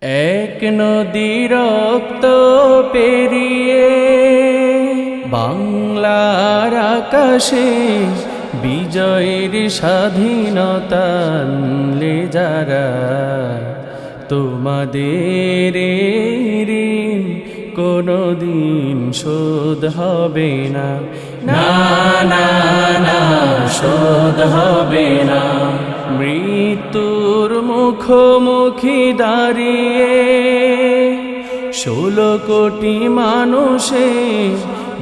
এক নদী রক্ত পেরিয়ে বাংলার আকাশে বিজয়ের স্বাধীনতা আনলে যারা, তোমাদের ঋণ কোনদিন শোধ হবে না, না না না শোধ হবে না। মৃত্যুর মুখোমুখি দাঁড়িয়ে 16 কোটি মানুষের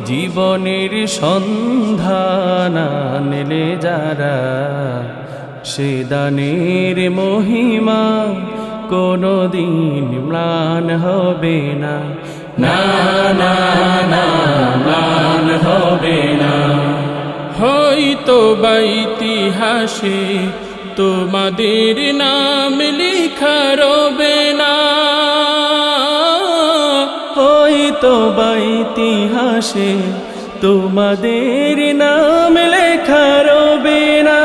জীবনের সন্ধান আনলে যারা, সে দানের মহিমা কোনদিন ম্লান হবে না, না না না ম্লান হবে না। হয়তো বা ইতিহাসে তোমাদের নাম লেখা রবে না, হয়তো বা ইতিহাসে তোমাদের নাম লেখা রবে না।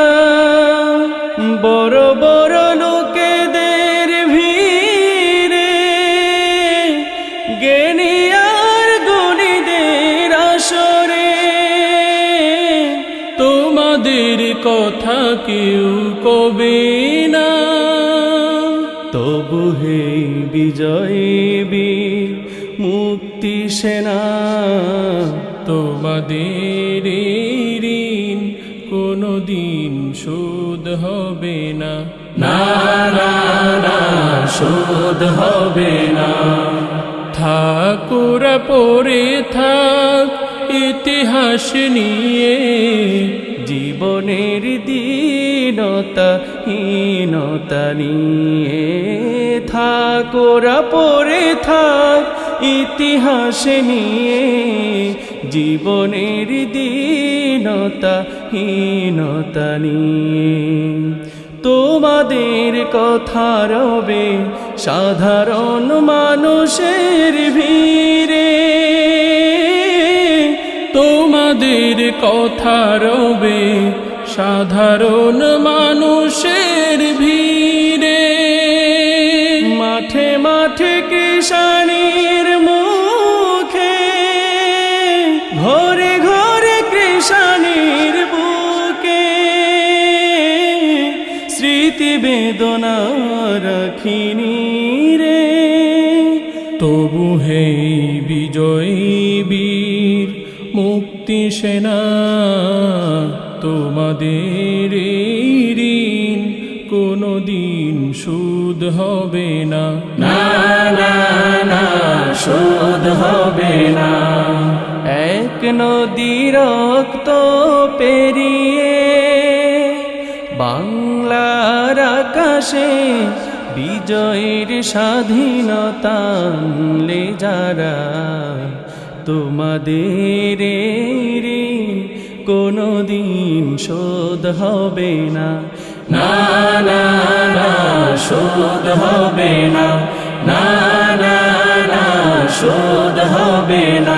বড় বড় লোকেদের ভিড়ে জ্ঞানী আর গুণীদের আসরে তোমাদের কথা কেউ কবে না। তবু হে বিজয়ী বীর মুক্তি সেনা, তোমাদের ঋণ কোনদিন শোধ হবে না, না না না শোধ হবে না। ঠাকুর পড়ে থাক ইতিহাস নিয়ে, জীবনের দীনতা হীনতা নিয়ে। ঠাকুরা পড়ে থাক ইতিহাস নিয়ে, জীবনের দীনতা হীনতা নিয়ে। তোমাদের কথা রবে সাধারণ মানুষের ভিড়ে, তোমাদের কথা রবে সাধারণ মানুষের ভিড়ে। মাঠে মাঠে কৃষাণীর মুখে, ঘরে ঘরে কৃষাণীর বুকে স্মৃতি বেদনা রাখিনি রে। তবু হে বিজয়ী বীর মুক্তি সেনা, তোমাদের ঋণ কোনদিন শোধ হবে না, না না না শোধ হবে না। এক নদী রক্ত পেরিয়ে বাংলার আকাশে বিজয়ের স্বাধীনতা আনলে যারা, তোমাদের ঋণ কোনদিন শোধ হবে না, না না না শোধ হবে না, না না না শোধ হবে না।